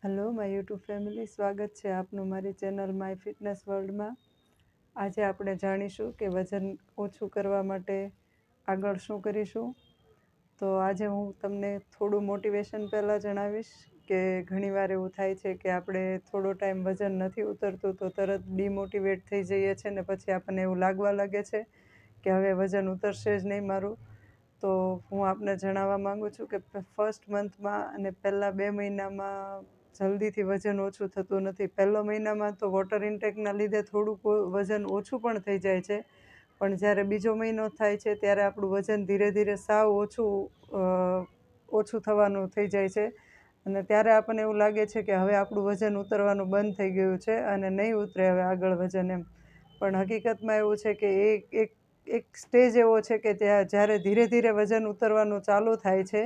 Hello my YouTube family, સ્વાગત છે આપનું મારી ચેનલ માય ફિટનેસ વર્લ્ડમાં. આજે આપણે જાણીશું કે વજન ઓછું કરવા માટે આગળ શું કરીશું. તો આજે હું તમને થોડું મોટિવેશન પહેલાં જણાવીશ કે ઘણીવાર એવું થાય છે કે આપણે થોડો ટાઈમ વજન નથી ઉતરતું તો તરત ડિમોટિવેટ થઈ જઈએ છીએ ને પછી આપણને એવું લાગવા લાગે છે કે હવે વજન ઉતરશે જ નહીં મારું. તો હું આપને જણાવવા માગું છું કે ફર્સ્ટ મંથમાં અને પહેલાં 2 મહિનામાં જલ્દીથી વજન ઓછું થતું નથી. પહેલો મહિનામાં તો વોટર ઇન્ટેકના લીધે થોડુંક વજન ઓછું પણ થઈ જાય છે, પણ જ્યારે બીજો મહિનો થાય છે ત્યારે આપણું વજન ધીરે ધીરે સાવ ઓછું થવાનું થઈ જાય છે અને ત્યારે આપણને એવું લાગે છે કે હવે આપણું વજન ઉતરવાનું બંધ થઈ ગયું છે અને નહીં ઉતરે હવે આગળ વજન એમ. પણ હકીકતમાં એવું છે કે એક સ્ટેજ એવો છે કે જ્યારે ધીરે ધીરે વજન ઉતરવાનું ચાલુ થાય છે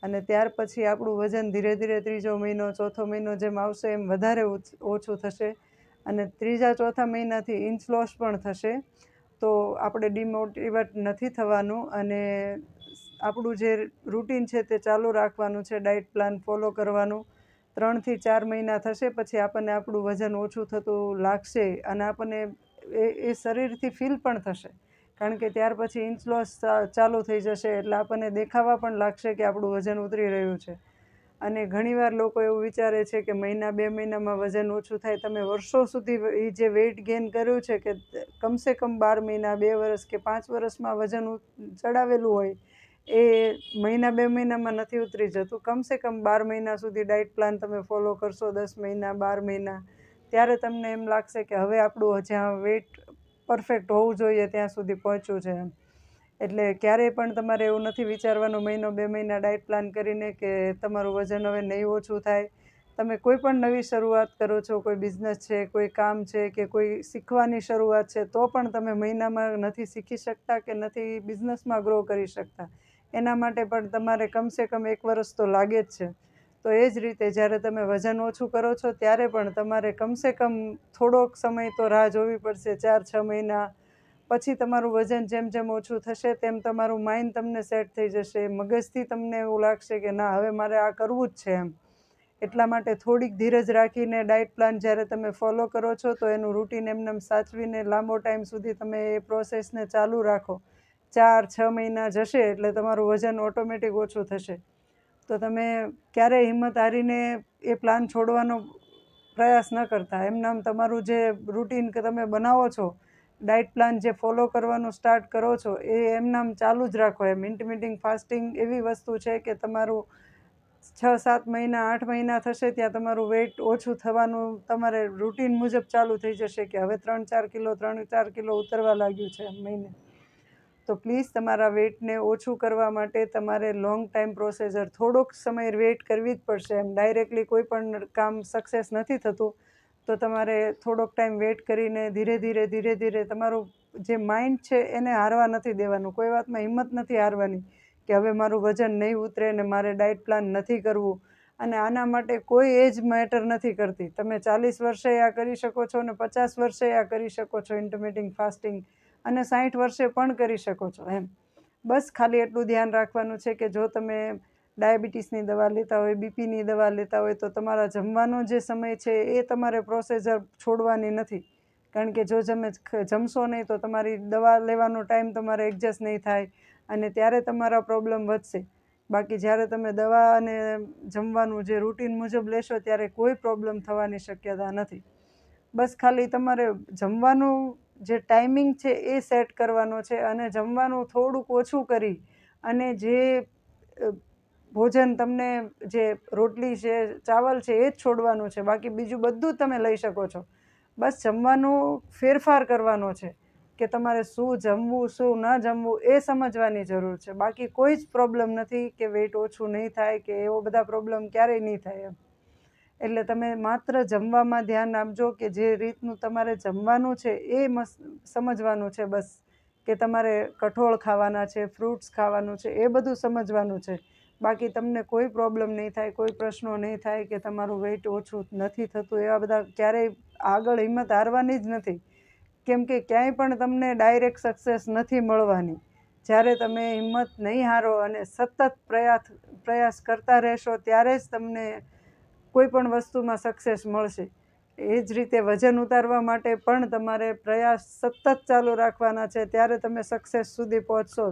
અને ત્યાર પછી આપણું વજન ધીરે ધીરે ત્રીજો મહિનો ચોથો મહિનો જેમ આવશે એમ વધારે ઓછું થશે અને ત્રીજા ચોથા મહિનાથી ઇંચ લોસ પણ થશે. તો આપણે ડિમોટિવેટ નથી થવાનું અને આપણું જે રૂટીન છે તે ચાલુ રાખવાનું છે, ડાયટ પ્લાન ફોલો કરવાનું. 3 થી 4 મહિના થશે પછી આપણને આપણું વજન ઓછું થતું લાગશે અને આપણને એ શરીરથી ફીલ પણ થશે, કારણ કે ત્યાર પછી ઇંચ લોસ ચાલુ થઈ જશે એટલે આપણને દેખાવા પણ લાગશે કે આપણું વજન ઉતરી રહ્યું છે. અને ઘણીવાર લોકો એવું વિચારે છે કે મહિના 2 મહિનામાં વજન ઓછું થાય. તમે વર્ષો સુધી એ જે વેઇટ ગેઇન કર્યું છે કે કમસે કમ 12 મહિના 2 વર્ષ કે 5 વર્ષમાં વજન ચડાવેલું હોય એ મહિના 2 મહિનામાં નથી ઉતરી જતું. કમસે કમ 12 મહિના સુધી ડાયટ પ્લાન તમે ફોલો કરશો, 10 મહિના 12 મહિના, ત્યારે તમને એમ લાગશે કે હવે આપણું જ્યાં વેઇટ પરફેક્ટ હોવું જોઈએ ત્યાં સુધી પહોંચ્યું છે એમ. એટલે ક્યારેય પણ તમારે એવું નથી વિચારવાનું મહિનો 2 મહિના ડાયટ પ્લાન કરીને કે તમારું વજન હવે નહીં ઓછું થાય. તમે કોઈ પણ નવી શરૂઆત કરો છો, કોઈ બિઝનેસ છે, કોઈ કામ છે કે કોઈ શીખવાની શરૂઆત છે, તો પણ તમે મહિનામાં નથી શીખી શકતા કે નથી બિઝનેસમાં ગ્રો કરી શકતા. એના માટે પણ તમારે કમસે કમ 1 વર્ષ તો લાગે જ છે. તો એ જ રીતે જ્યારે તમે વજન ઓછું કરો છો ત્યારે પણ તમારે કમસે કમ થોડોક સમય તો રાહ જોવી પડશે, 4-6 મહિના. પછી તમારું વજન જેમ જેમ ઓછું થશે તેમ તમારું માઇન્ડ તમને સેટ થઈ જશે, મગજથી તમને એવું લાગશે કે ના હવે મારે આ કરવું જ છે એમ. એટલા માટે થોડીક ધીરજ રાખીને ડાયટ પ્લાન જ્યારે તમે ફોલો કરો છો તો એનું રૂટીન એમનેમ સાચવીને લાંબો ટાઈમ સુધી તમે એ પ્રોસેસને ચાલુ રાખો. 4-6 મહિના જશે એટલે તમારું વજન ઓટોમેટિક ઓછું થશે. તો તમે ક્યારેય હિંમત હારીને એ પ્લાન છોડવાનો પ્રયાસ ન કરતા. એમનામ તમારું જે રૂટીન કે તમે બનાવો છો, ડાયટ પ્લાન જે ફોલો કરવાનું સ્ટાર્ટ કરો છો એ એમનામ ચાલુ જ રાખો એમ. ઇન્ટરમિટિંગ ફાસ્ટિંગ એવી વસ્તુ છે કે તમારું 6-7 મહિના 8 મહિના થશે ત્યાં તમારું વેઇટ ઓછું થવાનું તમારે રૂટીન મુજબ ચાલુ થઈ જશે કે હવે 3-4 કિલો ઉતરવા લાગ્યું છે મહિને. તો પ્લીઝ તમારા વેઇટને ઓછું કરવા માટે તમારે લોંગ ટાઈમ પ્રોસીજર, થોડોક સમય વેઇટ કરવી જ પડશે એમ. ડાયરેક્ટલી કોઈ પણ કામ સક્સેસ નથી થતું. તો તમારે થોડોક ટાઈમ વેઇટ કરીને ધીરે ધીરે તમારું જે માઇન્ડ છે એને હારવા નથી દેવાનું. કોઈ વાતમાં હિંમત નથી હારવાની કે હવે મારું વજન નહીં ઉતરે ને મારે ડાયટ પ્લાન નથી કરવું. અને આના માટે કોઈ એજ મેટર નથી કરતી. તમે 40 વર્ષે આ કરી શકો છો ને 50 વર્ષે આ કરી શકો છો ઇન્ટરમિટિંગ ફાસ્ટિંગ, અને 60 વર્ષે પણ કરી શકો છો એમ. બસ ખાલી એટલું ધ્યાન રાખવાનું છે કે જો તમે ડાયાબિટીસની દવા લેતા હોય, બીપીની દવા લેતા હોય તો તમારા જમવાનો જે સમય છે એ તમારે પ્રોસીજર છોડવાની નથી. કારણ કે જો તમે જમશો નહીં તો તમારી દવા લેવાનો ટાઈમ તમારે એડજસ્ટ નહીં થાય અને ત્યારે તમારા પ્રોબ્લેમ વધશે. બાકી જ્યારે તમે દવા અને જમવાનું જે રૂટીન મુજબ લેશો ત્યારે કોઈ પ્રોબ્લેમ થવાની શક્યતા નથી. બસ ખાલી તમારે જમવાનું જે ટાઈમિંગ છે એ સેટ કરવાનો છે અને જમવાનું થોડુંક ઓછું કરી અને જે ભોજન તમને જે રોટલી છે, ચાવલ છે એ જ છોડવાનું છે. બાકી બીજું બધું જ તમે લઈ શકો છો. બસ જમવાનું ફેરફાર કરવાનો છે કે તમારે શું જમવું શું ન જમવું એ સમજવાની જરૂર છે. બાકી કોઈ જ પ્રોબ્લેમ નથી કે વેઇટ ઓછું નહીં થાય કે એવો બધા પ્રોબ્લેમ ક્યારેય નહીં થાય એમ. એટલે તમે માત્ર જમવામાં ધ્યાન આપજો કે જે રીતનું તમારે જમવાનું છે એ સમજવાનું છે બસ. કે તમારે કઠોળ ખાવાના છે, ફ્રૂટ્સ ખાવાનું છે, એ બધું સમજવાનું છે. બાકી તમને કોઈ પ્રોબ્લેમ નહીં થાય, કોઈ પ્રશ્નો નહીં થાય કે તમારું વેઇટ ઓછું નથી થતું. એવા બધા ક્યારેય આગળ હિંમત હારવાની જ નથી. કેમ કે ક્યાંય પણ તમને ડાયરેક્ટ સક્સેસ નથી મળવાની. જ્યારે તમે હિંમત નહીં હારો અને સતત પ્રયાસ કરતા રહેશો ત્યારે જ તમને કોઈ પણ વસ્તુમાં સક્સેસ મળશે. એ જ રીતે વજન ઉતારવા માટે પણ તમારે પ્રયાસ સતત ચાલુ રાખવાના છે, ત્યારે તમે સક્સેસ સુધી પહોંચશો.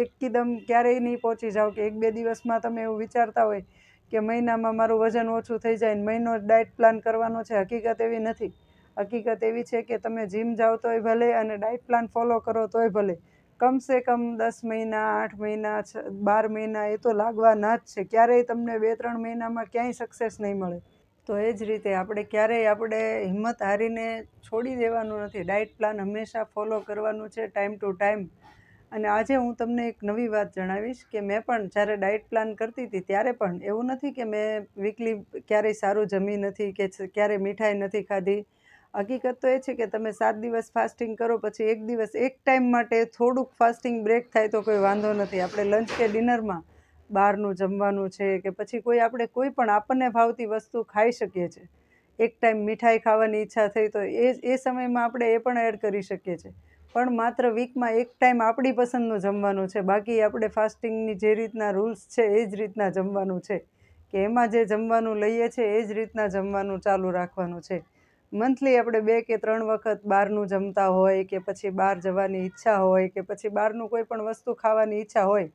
એકદમ ક્યારેય નહીં પહોંચી જાઓ કે 1-2 દિવસમાં તમે એવું વિચારતા હોય કે મહિનામાં મારું વજન ઓછું થઈ જાય ને મહિનો ડાયટ પ્લાન કરવાનો છે. હકીકત એવી નથી. હકીકત એવી છે કે તમે જીમ જાઓ તોય ભલે અને ડાયટ પ્લાન ફોલો કરો તોય ભલે, કમસે કમ 10 મહિના, 8 મહિના, 12 મહિના એ તો લાગવાના જ છે. ક્યારેય તમને 2-3 મહિનામાં ક્યાંય સક્સેસ નહીં મળે. તો એ જ રીતે આપણે હિંમત હારીને છોડી દેવાનું નથી. ડાયટ પ્લાન હંમેશા ફોલો કરવાનું છે, ટાઈમ ટુ ટાઈમ. અને આજે હું તમને એક નવી વાત જણાવીશ કે મેં પણ જ્યારે ડાયટ પ્લાન કરતી હતી ત્યારે પણ એવું નથી કે મેં વીકલી ક્યારેય સારું જમી નથી કે ક્યારેય મીઠાઈ નથી ખાધી. હકીકત તો એ છે કે તમે 7 દિવસ ફાસ્ટિંગ કરો, પછી એક દિવસ એક ટાઈમ માટે થોડુંક ફાસ્ટિંગ બ્રેક થાય તો કોઈ વાંધો નથી. આપણે લંચ કે ડિનરમાં બહારનું જમવાનું છે કે પછી આપણે કોઈ પણ આપણને ભાવતી વસ્તુ ખાઈ શકીએ છીએ. એક ટાઈમ મીઠાઈ ખાવાની ઈચ્છા થઈ તો એ સમયમાં આપણે એ પણ એડ કરી શકીએ છીએ. પણ માત્ર વીકમાં એક ટાઈમ આપણી પસંદનું જમવાનું છે. બાકી આપણે ફાસ્ટિંગની જે રીતના રૂલ્સ છે એ જ રીતના જમવાનું છે, કે એમાં જે જમવાનું લઈએ છીએ એ જ રીતના જમવાનું ચાલુ રાખવાનું છે. મંથલી આપણે 2 કે 3 વખત બહારનું જમતા હોય કે પછી બહાર જવાની ઈચ્છા હોય કે પછી બહારનું કોઈ પણ વસ્તુ ખાવાની ઈચ્છા હોય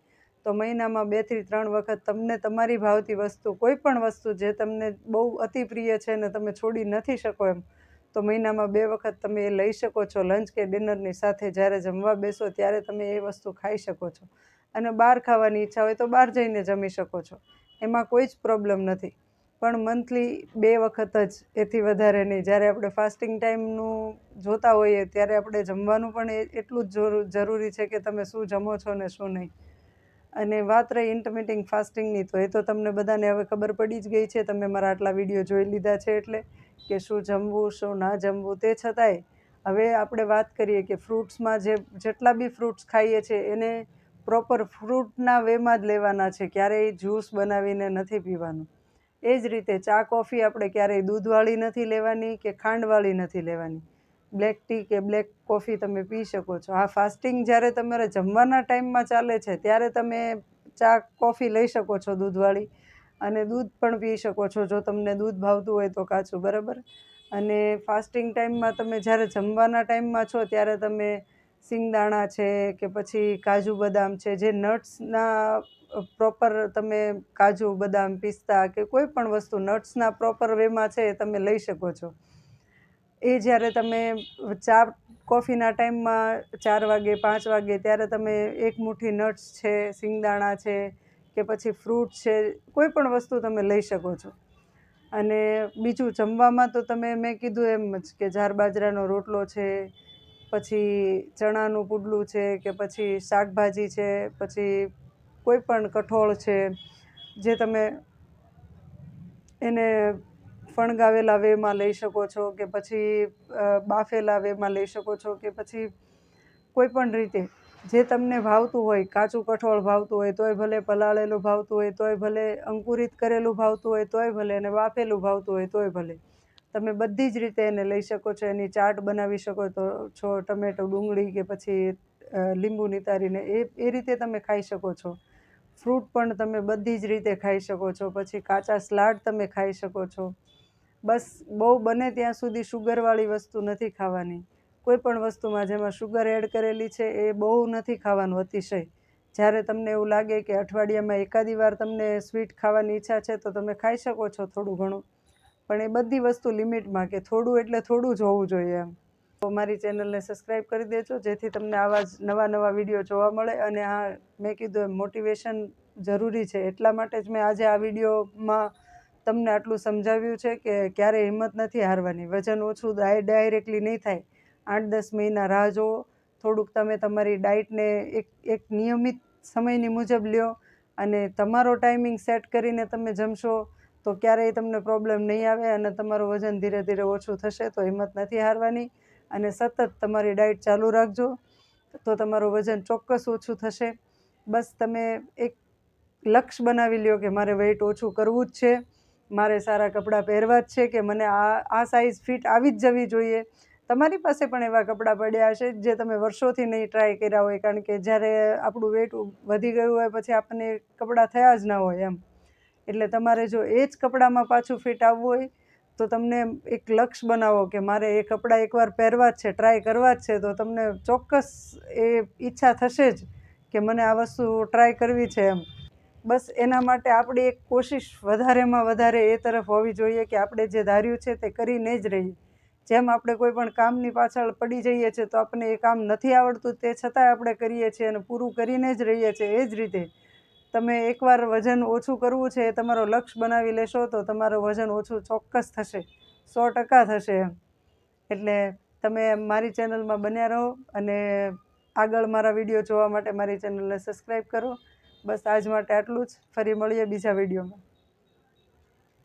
તો મહિનામાં 2 થી 3 વખત તમને તમારી ભાવતી વસ્તુ, કોઈ પણ વસ્તુ જે તમને બહુ અતિ પ્રિય છે ને તમે છોડી નથી શકો એમ, તો મહિનામાં 2 વખત તમે એ લઈ શકો છો. લંચ કે ડિનરની સાથે જ્યારે જમવા બેસો ત્યારે તમે એ વસ્તુ ખાઈ શકો છો. અને બહાર ખાવાની ઈચ્છા હોય તો બહાર જઈને જમી શકો છો. એમાં કોઈ જ પ્રોબ્લેમ નથી. પણ મંથલી 2 વખત જ, એથી વધારે નહીં. જ્યારે આપણે ફાસ્ટિંગ ટાઈમનું જોતા હોઈએ ત્યારે આપણે જમવાનું પણ એટલું જ જરૂરી છે કે તમે શું જમો છો ને શું નહીં. અને વાત રહી ઇન્ટરમિટિંગ ફાસ્ટિંગની, તો એ તો તમને બધાને હવે ખબર પડી જ ગઈ છે. તમે મારા આટલા વિડીયો જોઈ લીધા છે એટલે કે શું જમવું શું ના જમવું. તે છતાંય હવે આપણે વાત કરીએ કે ફ્રૂટ્સમાં જેટલા બી ફ્રૂટ્સ ખાઈએ છીએ એને પ્રોપર ફ્રૂટના વેમાં જ લેવાના છે. ક્યારેય જ્યુસ બનાવીને નથી પીવાનું. એ જ રીતે ચા કોફી આપણે ક્યારેય દૂધવાળી નથી લેવાની કે ખાંડવાળી નથી લેવાની. બ્લેક ટી કે બ્લેક કોફી તમે પી શકો છો. આ ફાસ્ટિંગ જ્યારે તમારે જમવાના ટાઈમમાં ચાલે છે ત્યારે તમે ચા કોફી લઈ શકો છો દૂધવાળી, અને દૂધ પણ પી શકો છો જો તમને દૂધ ભાવતું હોય તો કાચું, બરાબર. અને ફાસ્ટિંગ ટાઈમમાં તમે જ્યારે જમવાના ટાઈમમાં છો ત્યારે તમે સિંગદાણા છે કે પછી કાજુ બદામ છે, જે નટ્સના પ્રોપર તમે કાજુ બદામ પિસ્તા કે કોઈ પણ વસ્તુ નટ્સના પ્રોપર વેમાં છે એ તમે લઈ શકો છો. એ જ્યારે તમે ચા કોફીના ટાઈમમાં 4 વાગે 5 વાગે ત્યારે તમે એક મુઠ્ઠી નટ્સ છે, સિંગદાણા છે કે પછી ફ્રૂટ છે, કોઈ પણ વસ્તુ તમે લઈ શકો છો. અને બીજું જમવામાં તો મેં કીધું એમ જ કે જાર બાજરાનો રોટલો છે, પછી ચણાનું પુડલું છે કે પછી શાકભાજી છે, પછી કોઈ પણ કઠોળ છે, જે તમે એને ફણગાવેલા વેમાં લઈ શકો છો કે પછી બાફેલા વેમાં લઈ શકો છો કે પછી કોઈ પણ રીતે જે તમને ભાવતું હોય. કાચું કઠોળ ભાવતું હોય તોય ભલે, પલાળેલું ભાવતું હોય તોય ભલે, અંકુરિત કરેલું ભાવતું હોય તોય ભલે, અને બાફેલું ભાવતું હોય તોય ભલે. તમે બધી જ રીતે એને લઈ શકો છો. એની ચાટ બનાવી શકો છો, ટમેટો ડુંગળી કે પછી લીંબુ નિતારીને એ રીતે તમે ખાઈ શકો છો. ફ્રૂટ પણ તમે બધી જ રીતે ખાઈ શકો છો. પછી કાચા સલાડ તમે ખાઈ શકો છો. બસ બહુ બને ત્યાં સુધી શુગરવાળી વસ્તુ નથી ખાવાની. કોઈ પણ વસ્તુમાં જેમાં શુગર એડ કરેલી છે એ બહુ નથી ખાવાનું અતિશય. જ્યારે તમને એવું લાગે કે અઠવાડિયામાં એકાદી વાર તમને સ્વીટ ખાવાની ઈચ્છા છે તો તમે ખાઈ શકો છો થોડું ઘણું, પણ એ બધી વસ્તુ લિમિટમાં, કે થોડું એટલે થોડું જ હોવું જોઈએ એમ. તો મારી ચેનલને સબસ્ક્રાઈબ કરી દેજો જેથી તમને આવા જ નવા વિડીયો જોવા મળે. અને હા, મેં કીધું એમ મોટિવેશન જરૂરી છે, એટલા માટે જ મેં આજે આ વિડીયોમાં તમને આટલું સમજાવ્યું છે કે ક્યારેય હિંમત નથી હારવાની. વજન ઓછું ડાયરેક્ટલી નહીં થાય. 8-10 મહિના રાહ જુઓ. થોડુંક તમે તમારી ડાયટને એક નિયમિત સમયની મુજબ લ્યો અને તમારો ટાઈમિંગ સેટ કરીને તમે જમશો તો ક્યારેય તમને પ્રોબ્લેમ નહીં આવે અને તમારું વજન ધીરે ધીરે ઓછું થશે. તો હિંમત નથી હારવાની અને સતત તમારી ડાયટ ચાલુ રાખજો તો તમારું વજન ચોક્કસ ઓછું થશે. બસ તમે એક લક્ષ્ય બનાવી લ્યો કે મારે વેઇટ ઓછું કરવું જ છે, મારે સારા કપડાં પહેરવા જ છે, કે મને આ સાઇઝ ફિટ આવી જ જવી જોઈએ. તમારી પાસે પણ એવા કપડાં પડ્યા હશે જે તમે વર્ષોથી નહીં ટ્રાય કર્યા હોય, કારણ કે જ્યારે આપણું વેઇટ વધી ગયું હોય પછી આપણને કપડાં થયા જ ના હોય એમ. એટલે તમારે જો એ જ કપડામાં પાછું ફિટ આવવું હોય તો તમને એક લક્ષ્ય બનાવો કે મારે એ કપડાં એકવાર પહેરવા જ છે, ટ્રાય કરવા જ છે, તો તમને ચોક્કસ એ ઈચ્છા થશે જ કે મને આ વસ્તુ ટ્રાય કરવી છે એમ. બસ એના માટે આપણી એક કોશિશ વધારેમાં વધારે એ તરફ હોવી જોઈએ કે આપણે જે ધાર્યું છે તે કરીને જ રહીએ. જેમ આપણે કોઈ પણ કામની પાછળ પડી જઈએ છીએ તો આપણને એ કામ નથી આવડતું તે છતાંય આપણે કરીએ છીએ અને પૂરું કરીને જ રહીએ છીએ. એ જ રીતે તમે એકવાર વજન ઓછું કરવું છે એ તમારો લક્ષ્ય બનાવી લેશો તો તમારું વજન ઓછું ચોક્કસ થશે, 100% થશે એમ. એટલે તમે મારી ચેનલમાં બન્યા રહો અને આગળ મારા વિડીયો જોવા માટે મારી ચેનલને સબસ્ક્રાઈબ કરો. બસ આજ માટે આટલું જ. ફરી મળીએ બીજા વિડીયોમાં.